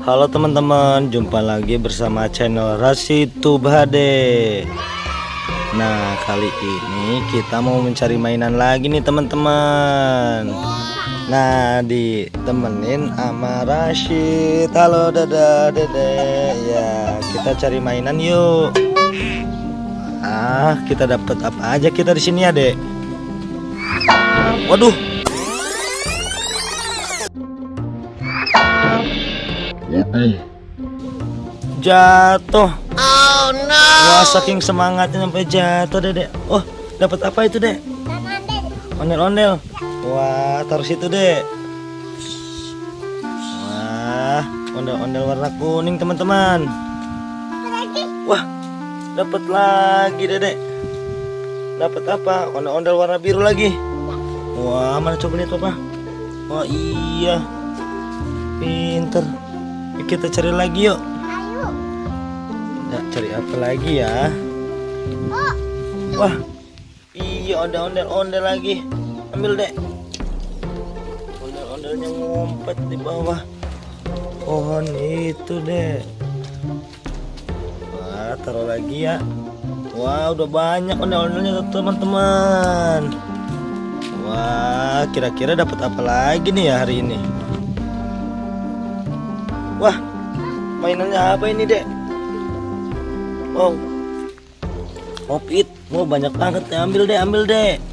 Halo teman-teman, jumpa lagi bersama channel Rasid Tube HD. Nah, kali ini kita mau mencari mainan lagi nih teman-teman. Nah, ditemenin sama Rashid. Halo dadah dede. Ya, kita cari mainan yuk. Kita dapat apa aja kita di sini ya, Dek? Waduh. Jatuh. Oh no. Wah, saking semangatnya sampai jatuh, Dek. Oh, dapat apa itu, Dek? Ondel-ondel. Wah, taruh situ, Dek. Wah, ondel-ondel warna kuning, teman-teman. Wah, dapat lagi, Dedek. Dapat apa? Ondel-ondel warna biru lagi. Wah, mana coba lihat, Papa. Wah, iya. Pinter. Kita cari lagi yuk. Nah, cari apa lagi ya? Wah, iya, ondel-ondel lagi. Ambil, Dek. Ondel-ondelnya ngumpet di bawah pohon itu, Dek. Wah, taruh lagi ya. Wah, udah banyak ondel-ondelnya teman-teman. Wah, kira-kira dapat apa lagi nih ya hari ini? Wah, mainannya apa ini, Dek? Wow, Pop-It. Wow, banyak banget ya. Ambil, Dek.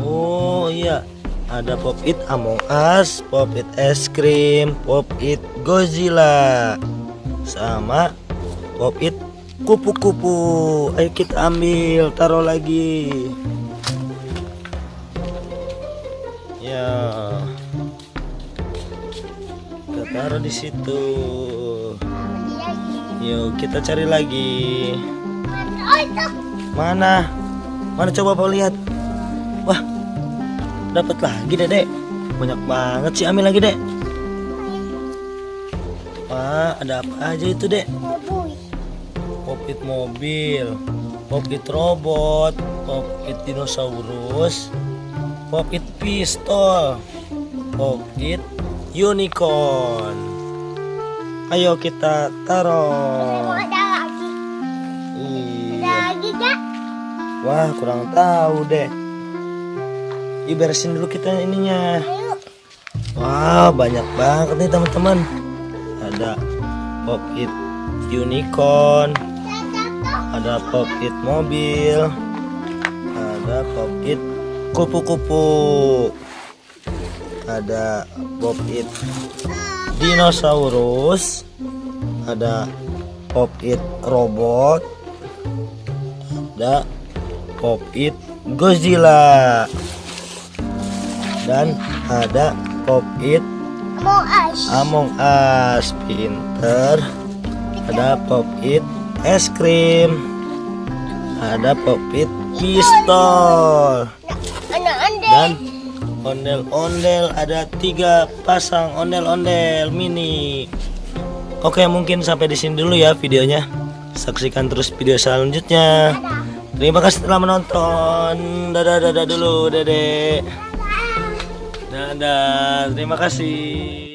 Oh iya, ada Pop-It Among Us, Pop-It es krim, Pop-It Godzilla, sama Pop-It kupu-kupu. Ayo kita ambil, taruh lagi. Ya, kita taruh di situ. Yuk kita cari lagi. Mana? Mana coba Pak lihat. Wah, dapat lagi, Dedek. Banyak banget sih, ambil lagi, Dek. Wah, ada apa aja itu, Dek? Pop-It mobil, Pop-It robot, Pop-It dinosaurus, Pop-It pistol, Pop-It unicorn. Ayo kita taruh. Iya. Wah, kurang tahu, Dek. Beresin dulu kita ininya. Wah, banyak banget nih teman-teman. Ada Pop-It unicorn, ada Pop-It mobil, ada Pop-It kupu-kupu, ada Pop-It dinosaurus, ada Pop-It robot, ada Pop-It Godzilla, dan ada Pop-It Among Us. Pinter. Ada Pop-It es krim, ada Pop-It pistol, dan ondel-ondel. Ada 3 pasang ondel-ondel mini. Oke, mungkin sampai di sini dulu ya videonya. Saksikan terus video selanjutnya. Terima kasih telah menonton. Dadah dulu, Dedek. Dadah, terima kasih.